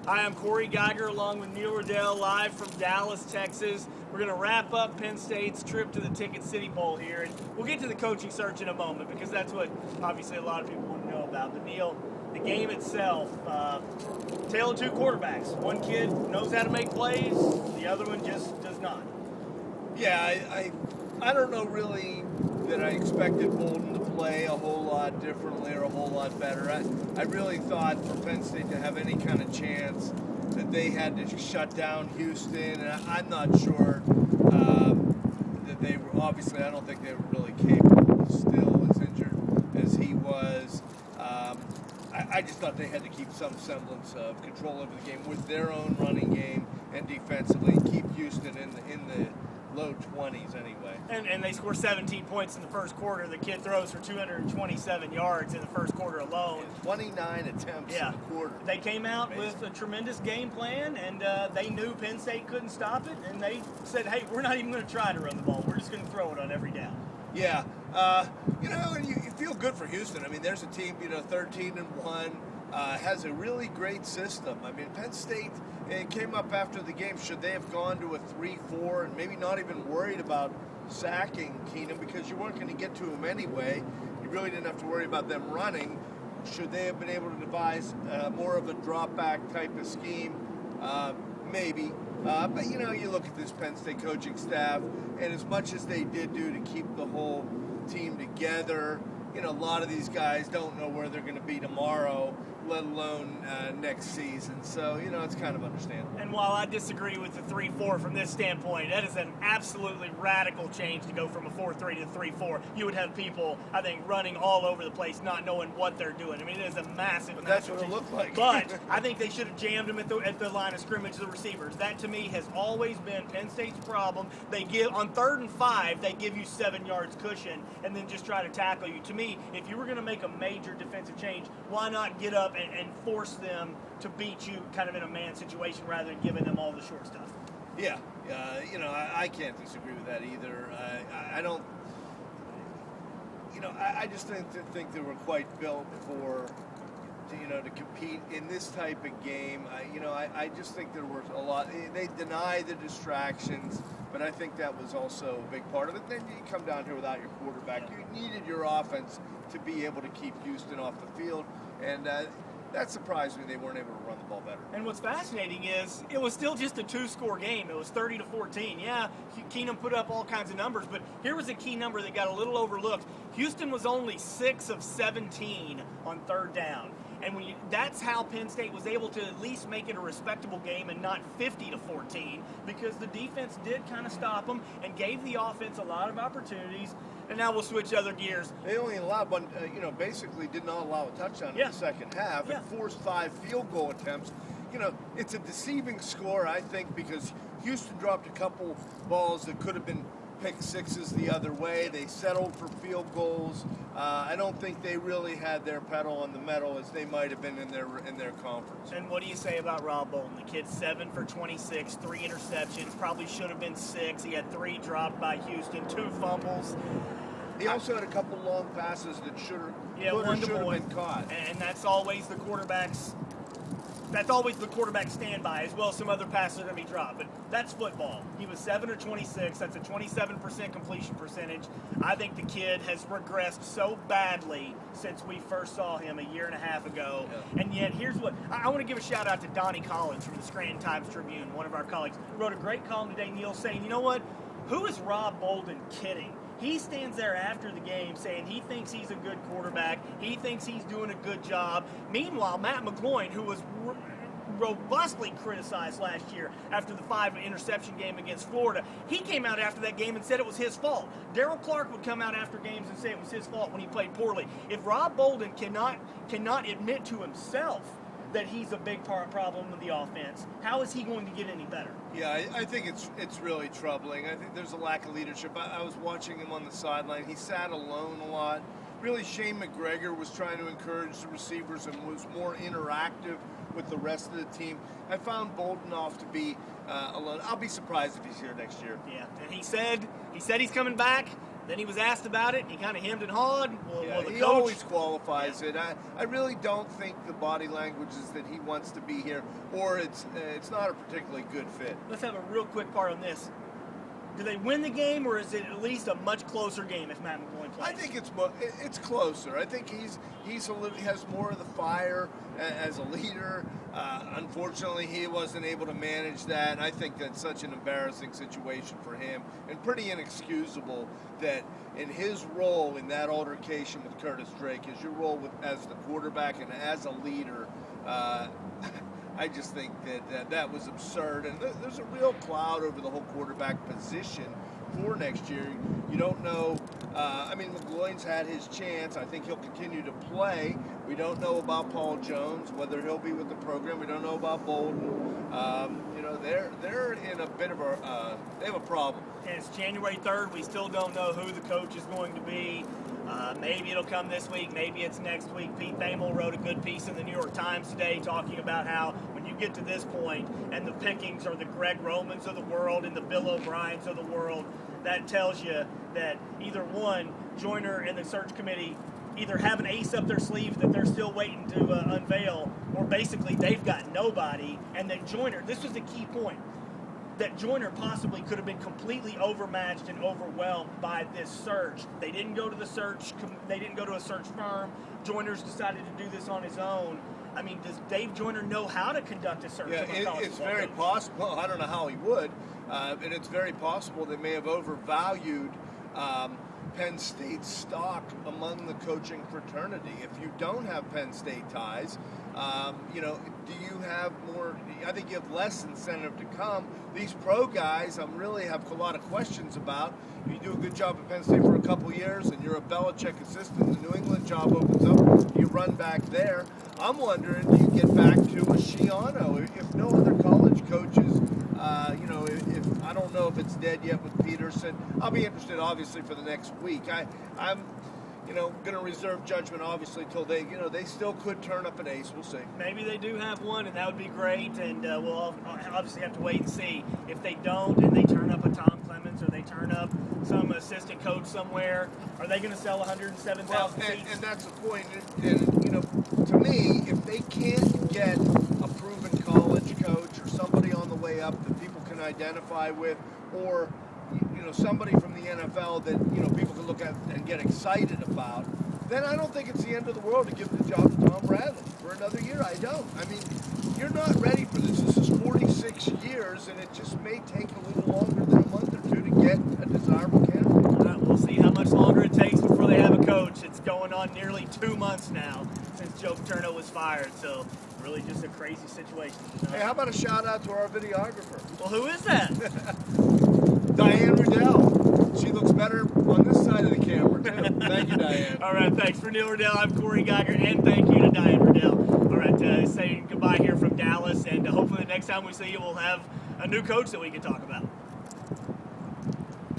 Hi, I'm Cory along with Neil Rudel, live from Dallas, Texas. We're going to wrap up Penn State's trip to the TicketCity Bowl here, and we'll get to the coaching search in a moment because that's what obviously a lot of people want to know about. But Neil, the game itself, tale of two quarterbacks. One kid knows how to make plays, the other one just does not. Yeah, I don't know really that I expected Bolden to play a whole lot differently or a whole lot better. I really thought for Penn State to have any kind of chance that they had to shut down Houston, and I'm not sure that they were, obviously I don't think they were really capable, still as injured as he was. I just thought they had to keep some semblance of control over the game with their own running game and defensively keep Houston in the low 20s anyway. And they score 17 points in the first quarter. The kid throws for 227 yards in the first quarter alone. And 29 attempts in the quarter. They came out with a tremendous game plan, and they knew Penn State couldn't stop it, and they said, hey, we're not even going to try to run the ball. We're just going to throw it on every down. Yeah. And you feel good for Houston. I mean, there's a team, 13-1, has a really great system. I mean, Penn State, it came up after the game, should they have gone to a 3-4 and maybe not even worried about sacking Keenum because you weren't going to get to him anyway. You really didn't have to worry about them running. Should they have been able to devise more of a drop-back type of scheme? Maybe. But, you look at this Penn State coaching staff, and as much as they did do to keep the whole team together, a lot of these guys don't know where they're going to be tomorrow, let alone next season. So, it's kind of understandable. And while I disagree with the 3-4 from this standpoint, that is an absolutely radical change to go from a 4-3 to 3-4. You would have people, I think, running all over the place, not knowing what they're doing. I mean, it is a massive, but that's what it looked like. But I think they should have jammed them at the line of scrimmage, the receivers. That, to me, has always been Penn State's problem. They give, on 3rd and 5, they give you 7 yards cushion and then just try to tackle you. To me, if you were going to make a major defensive change, why not get up and force them to beat you kind of in a man situation rather than giving them all the short stuff? Yeah, I can't disagree with that either. I don't, I just think they were quite built for, to compete in this type of game. I just think there were a lot. They deny the distractions, but I think that was also a big part of it. Then you come down here without your quarterback. You needed your offense to be able to keep Houston off the field, and that surprised me they weren't able to run the ball better. And what's fascinating is it was still just a 2-score game. It was 30-14. Yeah, Keenum put up all kinds of numbers, but here was a key number that got a little overlooked. Houston was only 6 of 17 on 3rd down. And that's how Penn State was able to at least make it a respectable game and not 50-14, because the defense did kind of stop them and gave the offense a lot of opportunities. And now we'll switch other gears. They only allowed one, basically did not allow a touchdown in the second half and forced 5 field goal attempts. It's a deceiving score, I think, because Houston dropped a couple balls that could have been pick sixes the other way. They settled for field goals. I don't think they really had their pedal on the metal as they might have been in their conference. And what do you say about Rob Bolden? The kid's 7 for 26, 3 interceptions, probably should have been 6. He had 3 dropped by Houston, 2 fumbles. He also had a couple long passes that should have been caught. And that's always the quarterback's standby, as well as some other passes that are going to be dropped. But that's football. He was 7 or 26. That's a 27% completion percentage. I think the kid has regressed so badly since we first saw him a year and a half ago. Yeah. And yet, here's what I want to give a shout out to Donnie Collins from the Scranton Times-Tribune, one of our colleagues. Wrote a great column today, Neil, saying, you know what? Who is Rob Bolden kidding? He stands there after the game saying he thinks he's a good quarterback. He thinks he's doing a good job. Meanwhile, Matt McGloin, who was robustly criticized last year after the 5-interception game against Florida, he came out after that game and said it was his fault. Darryl Clark would come out after games and say it was his fault when he played poorly. If Rob Bolden cannot admit to himself that he's a big problem with the offense, how is he going to get any better? Yeah, I think it's really troubling. I think there's a lack of leadership. I was watching him on the sideline. He sat alone a lot. Really, Shane McGregor was trying to encourage the receivers and was more interactive with the rest of the team. I found Bolden off to be alone. I'll be surprised if he's here next year. Yeah, and he said he's coming back. Then he was asked about it, and he kind of hemmed and hawed. will the he coach? always qualifies it. I really don't think the body language is that he wants to be here, or it's not a particularly good fit. Let's have a real quick part on this. Do they win the game, or is it at least a much closer game if Matt McGloin plays? I think it's closer. I think he has more of the fire as a leader. Unfortunately, he wasn't able to manage that. And I think that's such an embarrassing situation for him, and pretty inexcusable that in his role in that altercation with Curtis Drake, as your role as the quarterback and as a leader. I just think that was absurd, and there's a real cloud over the whole quarterback position for next year. You don't know. McGloin's had his chance. I think he'll continue to play. We don't know about Paul Jones, whether he'll be with the program. We don't know about Bolden. They're in a bit of they have a problem. And it's January 3rd. We still don't know who the coach is going to be. Maybe it'll come this week. Maybe it's next week. Pete Thamel wrote a good piece in the New York Times today talking about how when you get to this point and the pickings are the Greg Romans of the world and the Bill O'Briens of the world, that tells you that either one, Joyner and the search committee either have an ace up their sleeve that they're still waiting to unveil, or basically they've got nobody, and that Joyner, this was the key point, that Joyner possibly could have been completely overmatched and overwhelmed by this search. They didn't go to the search. They didn't go to a search firm. Joyner's decided to do this on his own. I mean, does Dave Joyner know how to conduct a search? Yeah, it's very possible. I don't know how he would, and it's very possible they may have overvalued Penn State's stock among the coaching fraternity. If you don't have Penn State ties, do you have more? I think you have less incentive to come. These pro guys, I really have a lot of questions about. You do a good job at Penn State for a couple years, and you're a Belichick assistant. The New England job opens up. You run back there. I'm wondering, do you get back to a Schiano? If no other college coaches, if I don't know if it's dead yet with Peterson. I'll be interested, obviously, for the next week. I'm going to reserve judgment, obviously, till they still could turn up an ace. We'll see. Maybe they do have one, and that would be great, and we'll obviously have to wait and see. If they don't, and they turn up a Tom Clements, or they turn up some assistant coach somewhere, are they going to sell 107,000 seats? And that's the point. And to me, if they can't get a proven college coach or somebody on the way up that people can identify with, or somebody from the NFL that people can look at and get excited about, then I don't think it's the end of the world to give the job to Tom Bradley for another year. I don't. I mean, you're not ready for this. This is 46 years, and it just may take a little longer than a month or two to get a desirable candidate. We'll see how much longer it takes before they have a coach. It's going on nearly 2 months now since Joe Paterno was fired, so really just a crazy situation. Hey, how about a shout out to our videographer? Well, who is that? Diane Rudel. She looks better on this side of the camera, too. Thank you, Diane. All right, thanks. For Neil Rudel, I'm Cory Geiger, and thank you to Diane Rudel. All right, saying goodbye here from Dallas, and hopefully the next time we see you, we'll have a new coach that we can talk about.